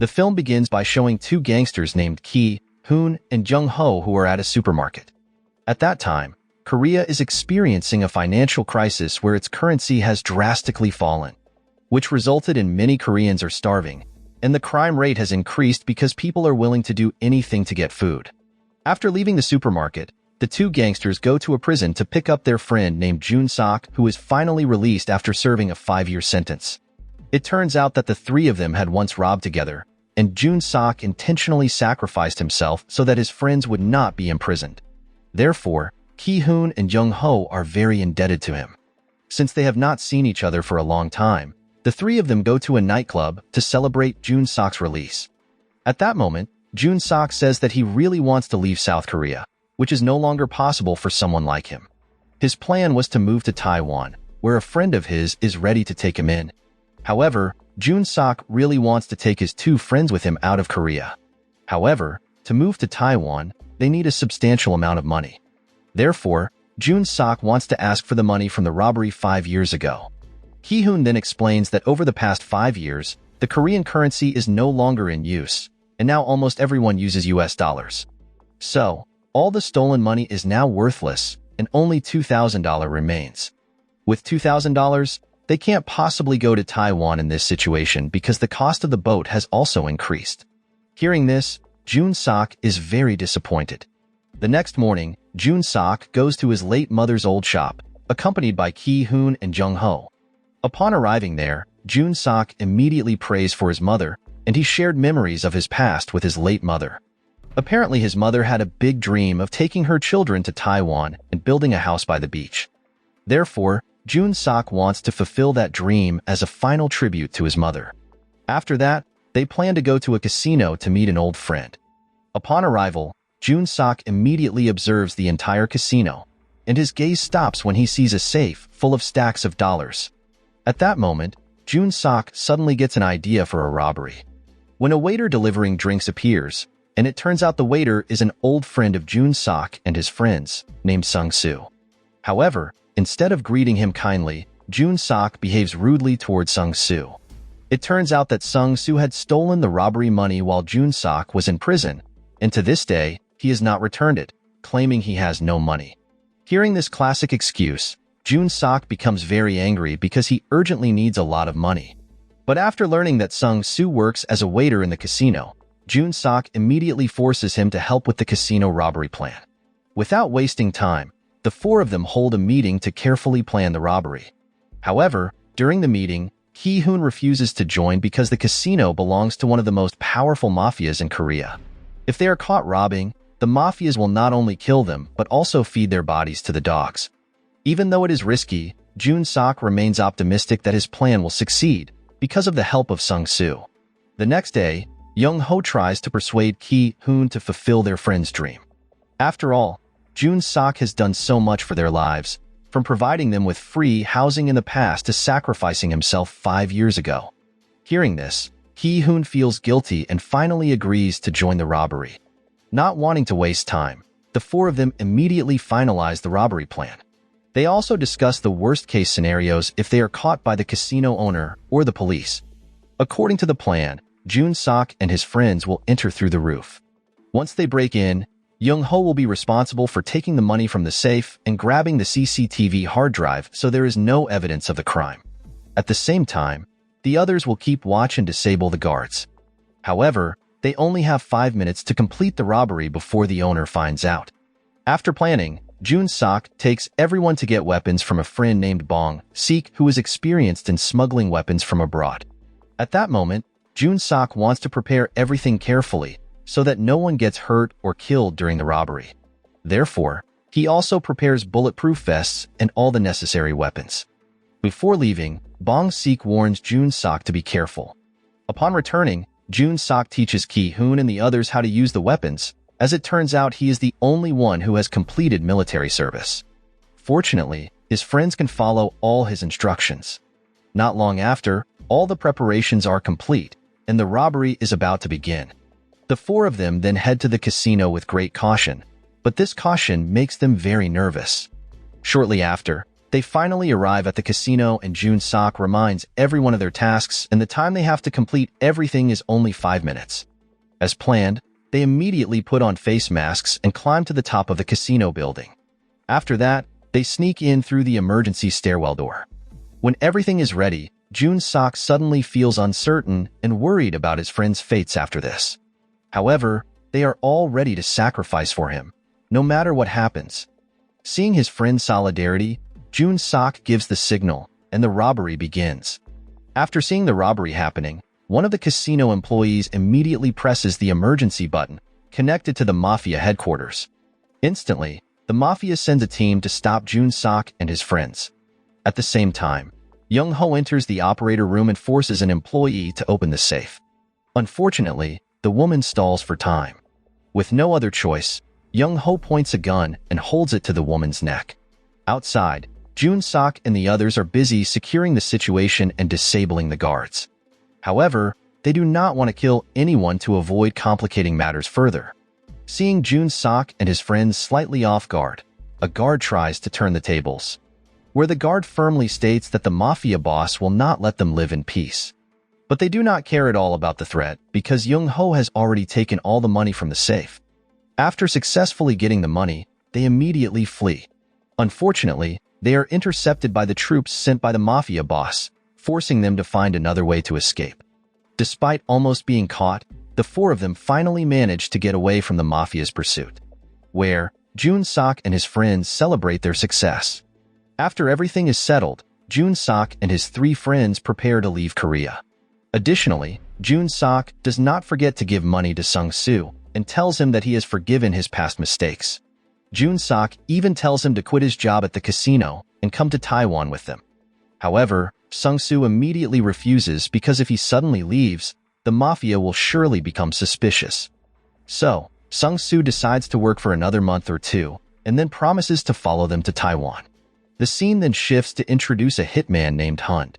The film begins by showing two gangsters named Ki, Hoon, and Jung Ho who are at a supermarket. At that time, Korea is experiencing a financial crisis where its currency has drastically fallen, which resulted in many Koreans are starving, and the crime rate has increased because people are willing to do anything to get food. After leaving the supermarket, the two gangsters go to a prison to pick up their friend named Jun Sok, who is finally released after serving a 5-year sentence. It turns out that the three of them had once robbed together, and Jun Sok intentionally sacrificed himself so that his friends would not be imprisoned. Therefore, Ki Hoon and Jung Ho are very indebted to him. Since they have not seen each other for a long time, the three of them go to a nightclub to celebrate Jun Sok's release. At that moment, Jun Sok says that he really wants to leave South Korea, which is no longer possible for someone like him. His plan was to move to Taiwan, where a friend of his is ready to take him in. However, Jun Sok really wants to take his two friends with him out of Korea. However, to move to Taiwan, they need a substantial amount of money. Therefore, Jun Sok wants to ask for the money from the robbery 5 years ago. Ki Hoon then explains that over the past 5 years, the Korean currency is no longer in use, and now almost everyone uses US dollars. So, all the stolen money is now worthless, and only $2,000 remains. With $2,000, they can't possibly go to Taiwan in this situation because the cost of the boat has also increased. Hearing this, Jun Sok is very disappointed. The next morning, Jun Sok goes to his late mother's old shop, accompanied by Ki Hoon and Jung Ho. Upon arriving there, Jun Sok immediately prays for his mother, and he shared memories of his past with his late mother. Apparently, his mother had a big dream of taking her children to Taiwan and building a house by the beach. Therefore, Jun Sok wants to fulfill that dream as a final tribute to his mother. After that, they plan to go to a casino to meet an old friend. Upon arrival, Jun Sok immediately observes the entire casino, and his gaze stops when he sees a safe full of stacks of dollars. At that moment, Jun Sok suddenly gets an idea for a robbery. When a waiter delivering drinks appears, and it turns out the waiter is an old friend of Jun Sok and his friends, named Sung-soo. However, instead of greeting him kindly, Jun Sok behaves rudely towards Sung-soo. It turns out that Sung-soo had stolen the robbery money while Jun Sok was in prison, and to this day, he has not returned it, claiming he has no money. Hearing this classic excuse, Jun Sok becomes very angry because he urgently needs a lot of money. But after learning that Sung-soo works as a waiter in the casino, Jun Sok immediately forces him to help with the casino robbery plan. Without wasting time, the four of them hold a meeting to carefully plan the robbery. However, during the meeting, Ki Hoon refuses to join because the casino belongs to one of the most powerful mafias in Korea. If they are caught robbing, the mafias will not only kill them but also feed their bodies to the dogs. Even though it is risky, Jun Sok remains optimistic that his plan will succeed because of the help of Sung-soo. The next day, Jung Ho tries to persuade Ki Hoon to fulfill their friend's dream. After all, Jun Sok has done so much for their lives, from providing them with free housing in the past to sacrificing himself 5 years ago. Hearing this, Ki Hoon feels guilty and finally agrees to join the robbery. Not wanting to waste time, the four of them immediately finalize the robbery plan. They also discuss the worst-case scenarios if they are caught by the casino owner or the police. According to the plan, Jun Sok and his friends will enter through the roof. Once they break in, Jung Ho will be responsible for taking the money from the safe and grabbing the CCTV hard drive so there is no evidence of the crime. At the same time, the others will keep watch and disable the guards. However, they only have 5 minutes to complete the robbery before the owner finds out. After planning, Jun Sok takes everyone to get weapons from a friend named Bong Sik, who is experienced in smuggling weapons from abroad. At that moment, Jun Sok wants to prepare everything carefully so that no one gets hurt or killed during the robbery. Therefore, he also prepares bulletproof vests and all the necessary weapons. Before leaving, Bong Sik warns Jun Sok to be careful. Upon returning, Jun Sok teaches Ki Hoon and the others how to use the weapons. As it turns out, he is the only one who has completed military service. Fortunately, his friends can follow all his instructions. Not long after, all the preparations are complete, and the robbery is about to begin. The four of them then head to the casino with great caution, but this caution makes them very nervous. Shortly after, They finally arrive at the casino and Jun-sok reminds everyone of their tasks and the time they have to complete everything is only 5 minutes. As planned, they immediately put on face masks and climb to the top of the casino building. After that, they sneak in through the emergency stairwell door. When everything is ready, Jun-sok suddenly feels uncertain and worried about his friends' fates after this. However, they are all ready to sacrifice for him, no matter what happens. Seeing his friend's solidarity, Jun-sok gives the signal, and the robbery begins. After seeing the robbery happening, one of the casino employees immediately presses the emergency button, connected to the mafia headquarters. Instantly, the mafia sends a team to stop Jun-sok and his friends. At the same time, Young-ho enters the operator room and forces an employee to open the safe. Unfortunately, the woman stalls for time. With no other choice, Young-ho points a gun and holds it to the woman's neck. Outside, Jun-sok and the others are busy securing the situation and disabling the guards. However, they do not want to kill anyone to avoid complicating matters further. Seeing Jun-sok and his friends slightly off guard, a guard tries to turn the tables, where the guard firmly states that the mafia boss will not let them live in peace. But they do not care at all about the threat because Young-ho has already taken all the money from the safe. After successfully getting the money, they immediately flee. Unfortunately, they are intercepted by the troops sent by the mafia boss, forcing them to find another way to escape. Despite almost being caught, the 4 of them finally manage to get away from the mafia's pursuit, where Jun-sok and his friends celebrate their success. After everything is settled, Jun-sok and his 3 friends prepare to leave Korea. Additionally, Jun-sok does not forget to give money to Sung-soo and tells him that he has forgiven his past mistakes. Jun-sok even tells him to quit his job at the casino and come to Taiwan with them. However, Sung-soo immediately refuses because if he suddenly leaves, the mafia will surely become suspicious. So, Sung-soo decides to work for another month or 2 and then promises to follow them to Taiwan. The scene then shifts to introduce a hitman named Hund.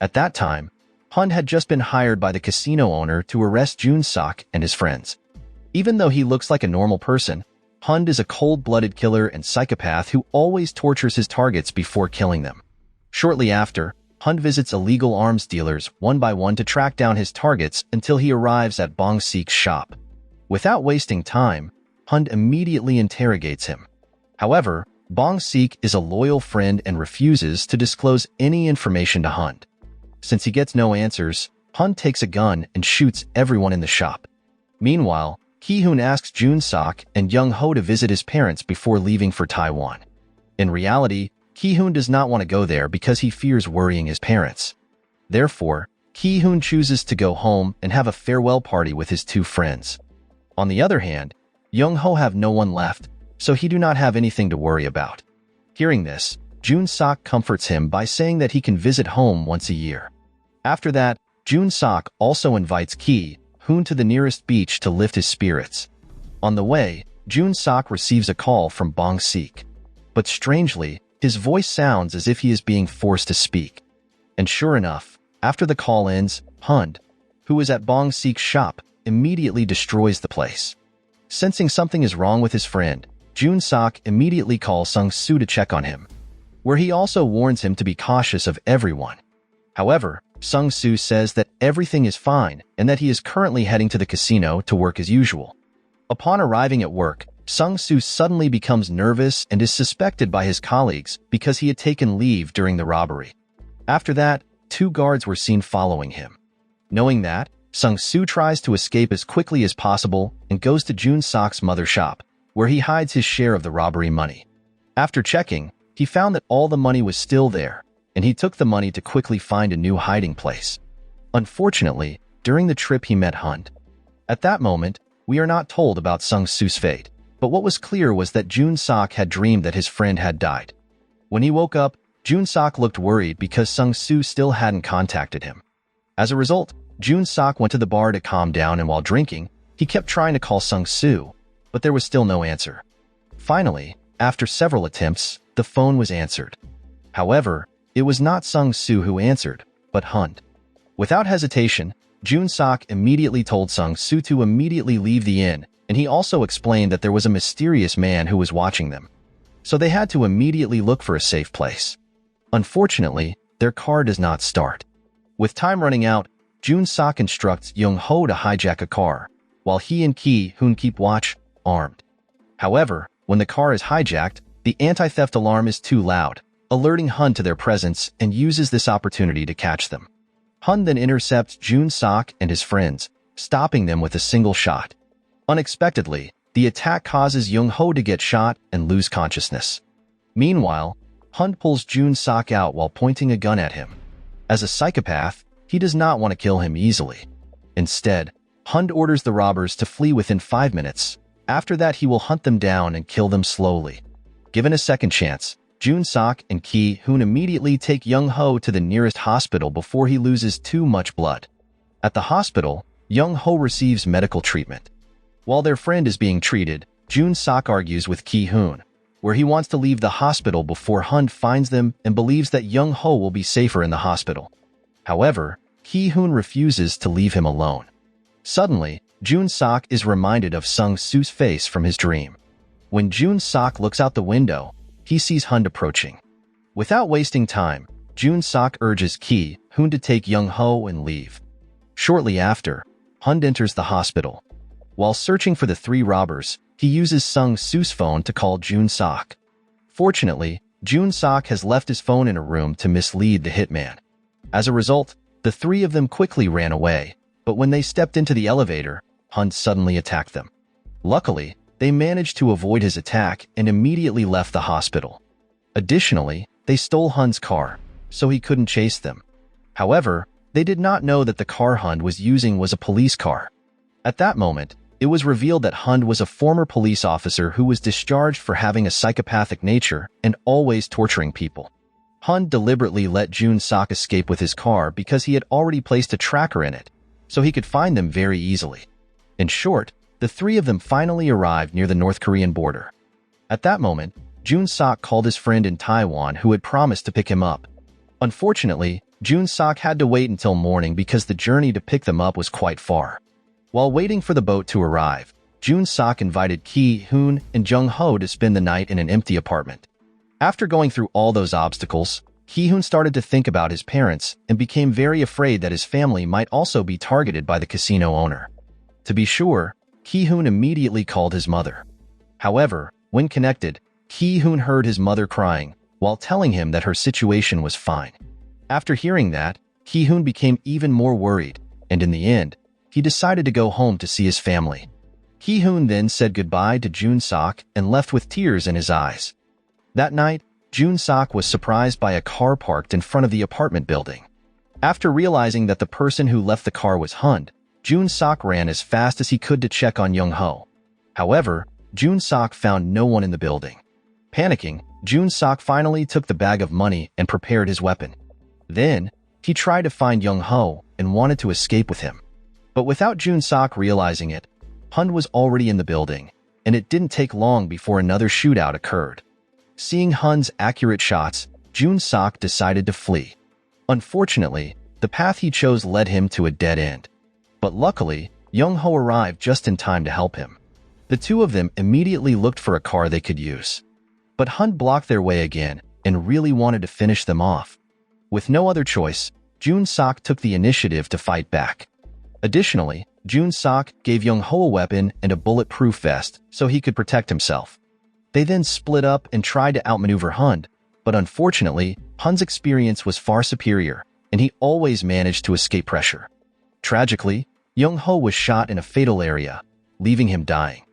At that time, Hund had just been hired by the casino owner to arrest Jun-sok and his friends. Even though he looks like a normal person, Hund is a cold-blooded killer and psychopath who always tortures his targets before killing them. Shortly after, Hund visits illegal arms dealers one by one to track down his targets until he arrives at Bong-sik's shop. Without wasting time, Hund immediately interrogates him. However, Bong-sik is a loyal friend and refuses to disclose any information to Hund. Since he gets no answers, Hund takes a gun and shoots everyone in the shop. Meanwhile, Ki-hoon asks Jun-sok and Young-ho to visit his parents before leaving for Taiwan. In reality, Ki-hoon does not want to go there because he fears worrying his parents. Therefore, Ki-hoon chooses to go home and have a farewell party with his 2 friends. On the other hand, Young-ho have no one left, so he do not have anything to worry about. Hearing this, Jun-sok comforts him by saying that he can visit home once a year. After that, Jun-sok also invites Ki-hoon to the nearest beach to lift his spirits. On the way, Jun-sok receives a call from Bong-sik. But strangely, his voice sounds as if he is being forced to speak. And sure enough, after the call ends, Hund, who is at Bong-sik's shop, immediately destroys the place. Sensing something is wrong with his friend, Jun-sok immediately calls Sung-soo to check on him, where he also warns him to be cautious of everyone. However, Sung-soo says that everything is fine and that he is currently heading to the casino to work as usual. Upon arriving at work, Sung-soo suddenly becomes nervous and is suspected by his colleagues because he had taken leave during the robbery. After that, 2 guards were seen following him. Knowing that, Sung-soo tries to escape as quickly as possible and goes to Jun-sok's mother's shop, where he hides his share of the robbery money. After checking, he found that all the money was still there, and he took the money to quickly find a new hiding place. Unfortunately, during the trip he met Hund. At that moment, we are not told about Sung-soo's fate, but what was clear was that Jun-sok had dreamed that his friend had died. When he woke up, Jun-sok looked worried because Sung-soo still hadn't contacted him. As a result, Jun-sok went to the bar to calm down, and while drinking, he kept trying to call Sung-soo, but there was still no answer. Finally, after several attempts, the phone was answered. However, it was not Sung-soo who answered, but Hund. Without hesitation, Jun-sok immediately told Sung-soo to immediately leave the inn, and he also explained that there was a mysterious man who was watching them. So they had to immediately look for a safe place. Unfortunately, their car does not start. With time running out, Jun-sok instructs Young-ho to hijack a car, while he and Ki-hoon keep watch, armed. However, when the car is hijacked, the anti-theft alarm is too loud, alerting Hun to their presence and uses this opportunity to catch them. Hun then intercepts Jun-sok and his friends, stopping them with a single shot. Unexpectedly, the attack causes Young-ho to get shot and lose consciousness. Meanwhile, Hun pulls Jun-sok out while pointing a gun at him. As a psychopath, he does not want to kill him easily. Instead, Hun orders the robbers to flee within 5 minutes. After that, he will hunt them down and kill them slowly. Given a second chance, Jun-sok and Ki-hoon immediately take Young-ho to the nearest hospital before he loses too much blood. At the hospital, Young-ho receives medical treatment. While their friend is being treated, Jun-sok argues with Ki-hoon, where he wants to leave the hospital before Hun finds them and believes that Young-ho will be safer in the hospital. However, Ki-hoon refuses to leave him alone. Suddenly, Jun-sok is reminded of Sung-soo's face from his dream. When Jun-sok looks out the window, he sees Hun approaching. Without wasting time, Jun-sok urges Ki-hoon to take Young-ho and leave. Shortly after, Hun enters the hospital. While searching for the 3 robbers, he uses Sung-soo's phone to call Jun-sok. Fortunately, Jun-sok has left his phone in a room to mislead the hitman. As a result, the 3 of them quickly ran away, but when they stepped into the elevator, Hun suddenly attacked them. Luckily, they managed to avoid his attack and immediately left the hospital. Additionally, they stole Hun's car, so he couldn't chase them. However, they did not know that the car Hun was using was a police car. At that moment, it was revealed that Hun was a former police officer who was discharged for having a psychopathic nature and always torturing people. Hun deliberately let Jun-sok escape with his car because he had already placed a tracker in it, so he could find them very easily. In short, the 3 of them finally arrived near the North Korean border. At that moment, Jun-sok called his friend in Taiwan who had promised to pick him up. Unfortunately, Jun-sok had to wait until morning because the journey to pick them up was quite far. While waiting for the boat to arrive, Jun-sok invited Ki-hoon and Jung-ho to spend the night in an empty apartment. After going through all those obstacles, Ki-hoon started to think about his parents and became very afraid that his family might also be targeted by the casino owner. To be sure, Ki-hoon immediately called his mother. However, when connected, Ki-hoon heard his mother crying while telling him that her situation was fine. After hearing that, Ki-hoon became even more worried, and in the end, he decided to go home to see his family. Ki-hoon then said goodbye to Jun-sok and left with tears in his eyes. That night, Jun-sok was surprised by a car parked in front of the apartment building. After realizing that the person who left the car was Hun, Jun-sok ran as fast as he could to check on Young-ho. However, Jun-sok found no one in the building. Panicking, Jun-sok finally took the bag of money and prepared his weapon. Then, he tried to find Young-ho and wanted to escape with him. But without Jun-sok realizing it, Hun was already in the building, and it didn't take long before another shootout occurred. Seeing Hun's accurate shots, Jun-sok decided to flee. Unfortunately, the path he chose led him to a dead end. But luckily, Young-ho arrived just in time to help him. The 2 of them immediately looked for a car they could use. But Hun blocked their way again and really wanted to finish them off. With no other choice, Jun-sok took the initiative to fight back. Additionally, Jun-sok gave Young-ho a weapon and a bulletproof vest so he could protect himself. They then split up and tried to outmaneuver Hun, but unfortunately, Hun's experience was far superior, and he always managed to escape pressure. Tragically, Young-ho was shot in a fatal area, leaving him dying.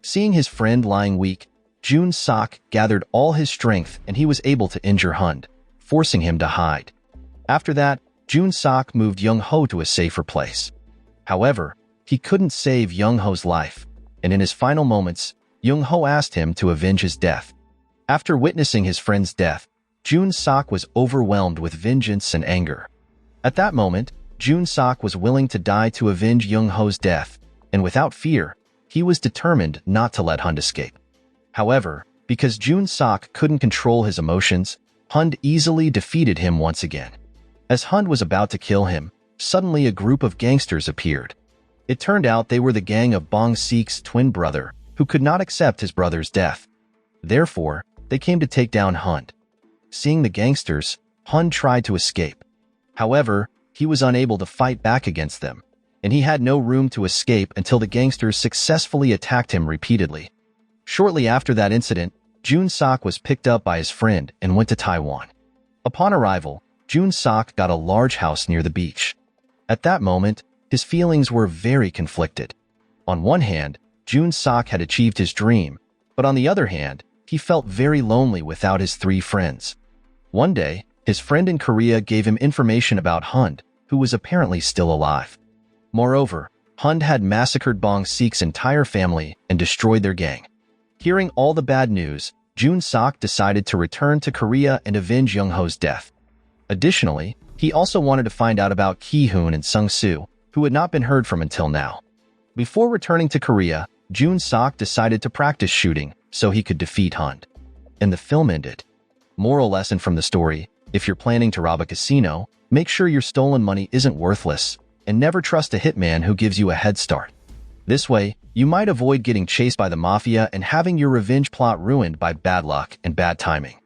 Seeing his friend lying weak, Jun-sok gathered all his strength and he was able to injure Hun, forcing him to hide. After that, Jun-sok moved Young-ho to a safer place. However, he couldn't save Young-ho's life, and in his final moments, Young-ho asked him to avenge his death. After witnessing his friend's death, Jun-sok was overwhelmed with vengeance and anger. At that moment, Jun-sok was willing to die to avenge Young-ho's death, and without fear, he was determined not to let Hun escape. However, because Jun-sok couldn't control his emotions, Hun easily defeated him once again. As Hun was about to kill him, suddenly a group of gangsters appeared. It turned out they were the gang of Bong-sik's twin brother, who could not accept his brother's death. Therefore, they came to take down Hun. Seeing the gangsters, Hund tried to escape. However, he was unable to fight back against them, and he had no room to escape until the gangsters successfully attacked him repeatedly. Shortly after that incident, Jun Sok was picked up by his friend and went to Taiwan. Upon arrival, Jun Sok got a large house near the beach. At that moment, his feelings were very conflicted. On one hand, Jun Sok had achieved his dream, but on the other hand, he felt very lonely without his 3 friends. One day, his friend in Korea gave him information about Hund, who was apparently still alive. Moreover, Hund had massacred Bong Sik's entire family and destroyed their gang. Hearing all the bad news, Jun Sok decided to return to Korea and avenge Young Ho's death. Additionally, he also wanted to find out about Ki-hoon and Sung-soo, who had not been heard from until now. Before returning to Korea, Jun Sok decided to practice shooting so he could defeat Hund. And the film ended. Moral lesson from the story: if you're planning to rob a casino, make sure your stolen money isn't worthless, and never trust a hitman who gives you a head start. This way, you might avoid getting chased by the mafia and having your revenge plot ruined by bad luck and bad timing.